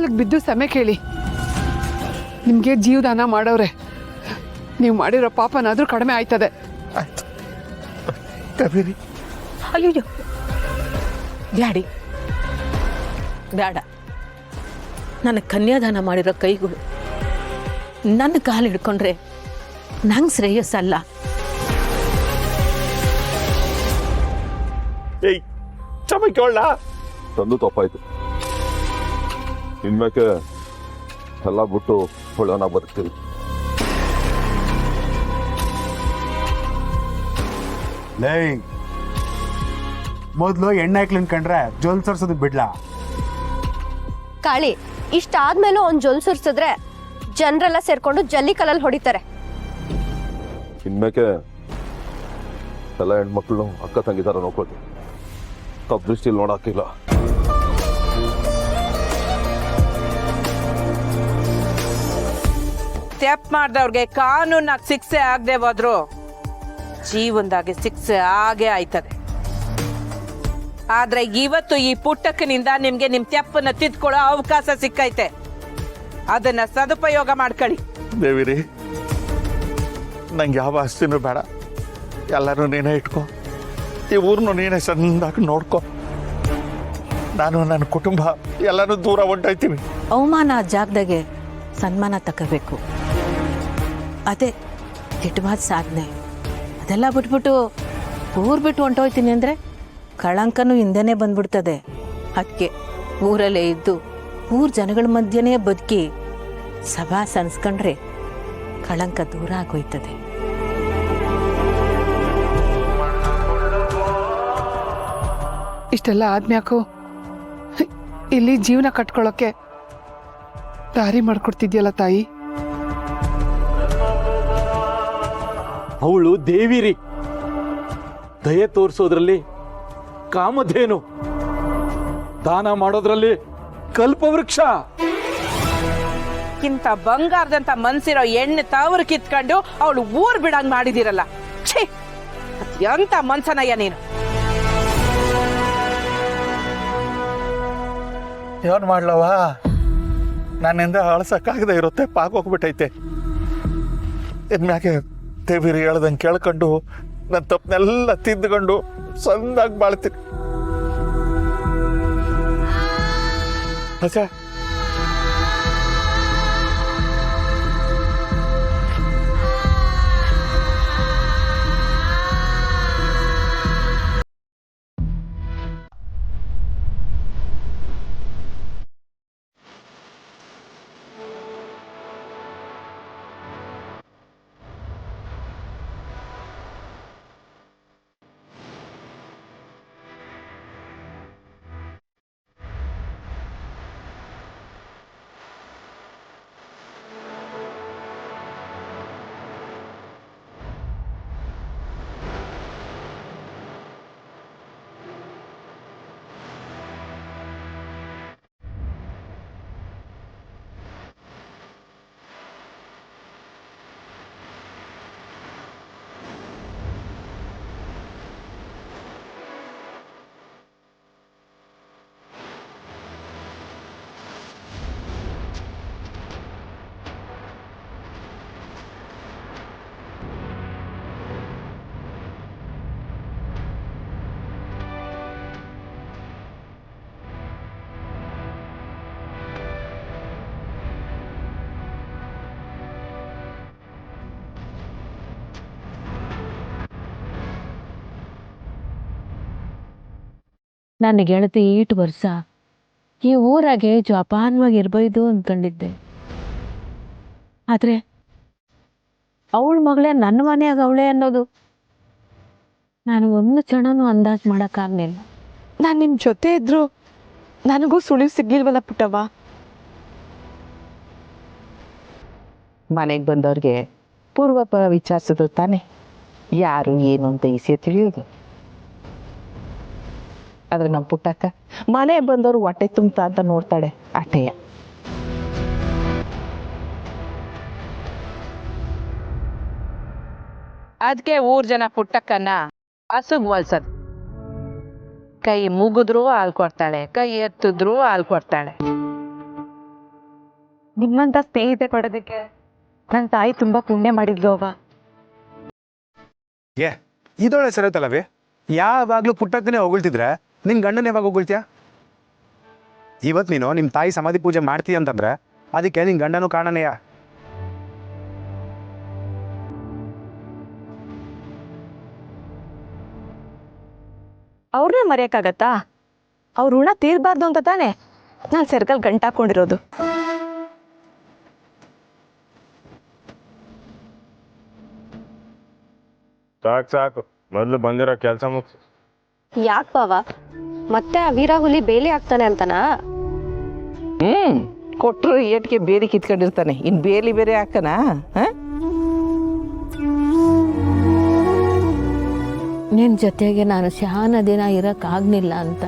ಕಾಲಿಗೆ ಬಿದ್ದು ಸಮಯ ಕೇಳಿ. ನಿಮಗೆ ಜೀವದಾನ ಮಾಡೋರೆ, ನೀವು ಮಾಡಿರೋ ಪಾಪನಾದರೂ ಕಡಿಮೆ ಆಯ್ತದೆ. ಆಯ್ತು ಕಾವೇರಿ. ಅಯ್ಯೋ ಬ್ಯಾಡಿ ಬೇಡ. ನನಗೆ ಕನ್ಯಾದಾನ ಮಾಡಿರೋ ಕೈಗಳು ನನ್ನ ಕಾಲು ಹಿಡ್ಕೊಂಡ್ರೆ ನಂಗೆ ಶ್ರೇಯಸ್ಸಲ್ಲ. ಏಯ್ ಚಮಕೊಳ್ಳ. ತಂದು ತಪ್ಪಾಯ್ತು. ಇನ್ಮೇಕೆ ಎಲ್ಲ ಬಿಟ್ಟು ಹೊಳ್ಳೋಣ ಬದುಕ್ತೀನಿ. ಲೇ ಮೊದಲು ಎಣ್ಣೆ ಹಾಕ್ಲಿನ್ ಕಂಡ್ರೆ ಜೋಲ್ ಸರ್ಸೋದು ಬಿಡ್ಲಾ? ಕಾಳಿ, ಇಷ್ಟಾದ್ಮೇಲೂ ಅವ್ನು ಜೊಲ್ ಸುರ್ಸಿದ್ರೆ ಜನರೆಲ್ಲ ಸೇರ್ಕೊಂಡು ಜಲ್ಲಿ ಕಲ್ಲಲ್ಲಿ ಹೊಡಿತಾರೆ. ಇನ್ಮೇಕೆ ಎಲ್ಲ ಹೆಣ್ಮಕ್ಳು ಅಕ್ಕ ತಂಗಿ ಥರ ನೋಡ್ಕೊಳ್ತೀನಿ. ತಪ್ಪು ದೃಷ್ಟಿಲಿ ನೋಡಾಕಿಲ್ಲ. ತಪ್ಪು ಮಾಡ್ದವ್ರಿಗೆ ಕಾನೂನಾಗ ಶಿಕ್ಷೆ ಆಗದೆ ಹೋದ್ರು ಜೀವನದಾಗೆ ಶಿಕ್ಷೆ ಆಗೇ ಆಯ್ತದೆ. ಆದ್ರೆ ಇವತ್ತು ಈ ಪುಟ್ಟಕ್ಕನಿಂದ ನಿಮ್ಗೆ ನಿಮ್ ತಪ್ಪನ್ನ ತಿದ್ಕೊಳ್ಳೋ ಅವಕಾಶ ಸಿಕ್ಕೈತೆ. ಅದನ್ನ ಸದುಪಯೋಗ ಮಾಡ್ಕೊಳ್ಳಿ. ದೇವಿರಿ, ನಂಗೆ ಯಾವ ಆಸ್ತಿನೂ ಬೇಡ, ಎಲ್ಲರೂ ನೀನೇ ಇಟ್ಕೋ. ಈ ಊರನ್ನು ನೀನೇ ಚಂದಾಗಿ ನೋಡ್ಕೊ. ನಾನು ನನ್ನ ಕುಟುಂಬ ಎಲ್ಲನೂ ದೂರ ಹೊಂಟೋಯ್ತೀವಿ. ಅವಮಾನ ಜಾಗದಾಗೆ ಸನ್ಮಾನ ತಗೋಬೇಕು, ಅದೇ ದಿಟ್ಟವಾದ ಸಾಧನೆ. ಅದೆಲ್ಲ ಬಿಟ್ಬಿಟ್ಟು ಊರು ಬಿಟ್ಟು ಹೊಂಟೋಯ್ತೀನಿ ಅಂದರೆ ಕಳಂಕನೂ ಹಿಂದೆನೇ ಬಂದ್ಬಿಡ್ತದೆ. ಅದಕ್ಕೆ ಊರಲ್ಲೇ ಇದ್ದು ಊರ ಜನಗಳ ಮಧ್ಯೆನೇ ಬದುಕಿ ಸಭಾ ಸನ್ಸ್ಕೊಂಡ್ರೆ ಕಳಂಕ ದೂರ ಆಗೋಯ್ತದೆ. ಇಷ್ಟೆಲ್ಲ ಆದ್ಮ್ಯಾಕು ಇಲ್ಲಿ ಜೀವನ ಕಟ್ಕೊಳ್ಳೋಕೆ ದಾರಿ ಮಾಡ್ಕೊಡ್ತಿದ್ಯಲ್ಲ ತಾಯಿ. ಅವಳು ದೇವಿರಿ, ದಯೆ ತೋರಿಸೋದ್ರಲ್ಲಿ ಕಾಮಧೇನು, ದಾನ ಮಾಡೋದ್ರಲ್ಲಿ ಕಲ್ಪವೃಕ್ಷ. ಇಂಥ ಬಂಗಾರದಂತ ಮನ್ಸಿರೋ ಎಣ್ಣೆ ತಾವ್ರು ಕಿತ್ಕೊಂಡು ಅವಳು ಊರ್ ಬಿಡಂಗ್ ಮಾಡಿದಿರಲ್ಲ. ಛೀ, ಎಂತ ಮನ್ಸನಯ್ಯ ನೀನು. ಏನು ಮಾಡ್ಲವ, ನನ್ನಿಂದ ಅಳ್ಸಕ್ಕಾಗದೆ ಇರುತ್ತೆ, ಪಾಕೋಗ್ಬಿಟ್ಟೈತೆ. ಇನ್ಮ್ಯಾಕೆ ದೇವಿರಿ ಹೇಳ್ದಂಗೆ ಕೇಳ್ಕೊಂಡು ನನ್ನ ತಪ್ಪನ್ನೆಲ್ಲ ತಿದ್ದುಕೊಂಡು ಸಂದಾಗಿ ಬಾಳ್ತೀನಿ. ಅಚ್ಚಾ ನನ್ನ ಗೆಳತಿ ಈಟು ವರ್ಷ ಈ ಊರಾಗೆ ಜೋಪಾನವಾಗಿ ಇರ್ಬೋದು ಅಂದ್ಕೊಂಡಿದ್ದೆ. ಆದರೆ ಅವಳ ಮಗಳೇ ನನ್ನ ಮನೆಯಾಗ ಅವಳೇ ಅನ್ನೋದು ನಾನು ಒಂದು ಕ್ಷಣನೂ ಅಂದಾಜು ಮಾಡೋಕ್ಕಾಗಲಿಲ್ಲ. ನಾನು ನಿಮ್ಮ ಜೊತೆ ಇದ್ರು ನನಗೂ ಸುಳಿವು ಸಿಗ್ಲಿಲ್ವಲ್ಲ ಪುಟ್ಟವ್ವ. ಮನೆಗೆ ಬಂದವ್ರಿಗೆ ಪೂರ್ವ ವಿಚಾರಿಸೋದು ತಾನೆ ಯಾರು ಏನು ಅಂತ ಈಸೆ ತಿಳಿಯೋದು. ಆದ್ರೆ ನಮ್ಮ ಪುಟ್ಟಕ್ಕ ಮನೆ ಬಂದವರು ಹೊಟ್ಟೆ ತುಂಬ್ತಾ ಅಂತ ನೋಡ್ತಾಳೆ ಅಟ್ಟೆಯ. ಅದಕ್ಕೆ ಊರ್ ಜನ ಪುಟ್ಟಕ್ಕನ್ನ ಹಸುಗ್ ಹೋಲ್ಸೋದು. ಕೈ ಮುಗಿದ್ರು ಹಾಲು ಕೊಡ್ತಾಳೆ, ಕೈ ಎತ್ತಿದ್ರು ಹಾಲು ಕೊಡ್ತಾಳೆ. ನಿಮ್ಮಂತ ಸ್ನೇಹಿತೆ ಪಡೋದಕ್ಕೆ ನನ್ನ ತಾಯಿ ತುಂಬಾ ಪುಣ್ಯ ಮಾಡಿದ್ಲು ಅವ್ವ. ಇದೊಳ್ಳೆ ಸರತ್ತಲ್ಲವೇ, ಯಾವಾಗ್ಲೂ ಪುಟ್ಟಕ್ಕನೇ ಹೊಗಳ್ತಿದ್ರೆ ನಿನ್ ಗಂಡನ ಯಾವಾಗ ಹೊಗಳ್ತೀಯ? ಇವತ್ತು ನೀನು ನಿಮ್ಮ ತಾಯಿ ಸಮಾಧಿ ಪೂಜೆ ಮಾಡ್ತೀಯ ಅಂತಂದ್ರೆ ಅದಕ್ಕೆ ನಿನ್ ಗಂಡನೂ ಕಾರಣನೆಯ. ಅವ್ರನ್ನ ಮರೆಯಕ್ಕಾಗತ್ತಾ? ಅವ್ರ ಋಣ ತೀರ್ಬಾರ್ದು ಅಂತ ತಾನೆ ನಾನು ಸರ್ಕಲ್ ಗಂಟಾಕೊಂಡಿರೋದು. ಸಾಕು ಮೊದಲು ಬಂದಿರೋ ಕೆಲಸ ಮುಗಿಸು. ಯಾಕೆ ಬಾವ ಮತ್ತೆ ಆ ವೀರ ಹುಲಿ ಬೇಲಿ ಆಗ್ತಾನೆ ಅಂತನಾ? ಕೊಟ್ಟರು ಏಟ್ಗೆ ಬೇರೆ ಕಿತ್ಕೊಂಡಿರ್ತಾನೆ, ಇನ್ ಬೇಲಿ ಬೇರೆ ಹಾಕನ? ನಿನ್ನ ಜೊತೆಗೆ ನಾನು ಶಾನ ದಿನ ಇರೋಕ್ಕಾಗ್ಲಿಲ್ಲ ಅಂತ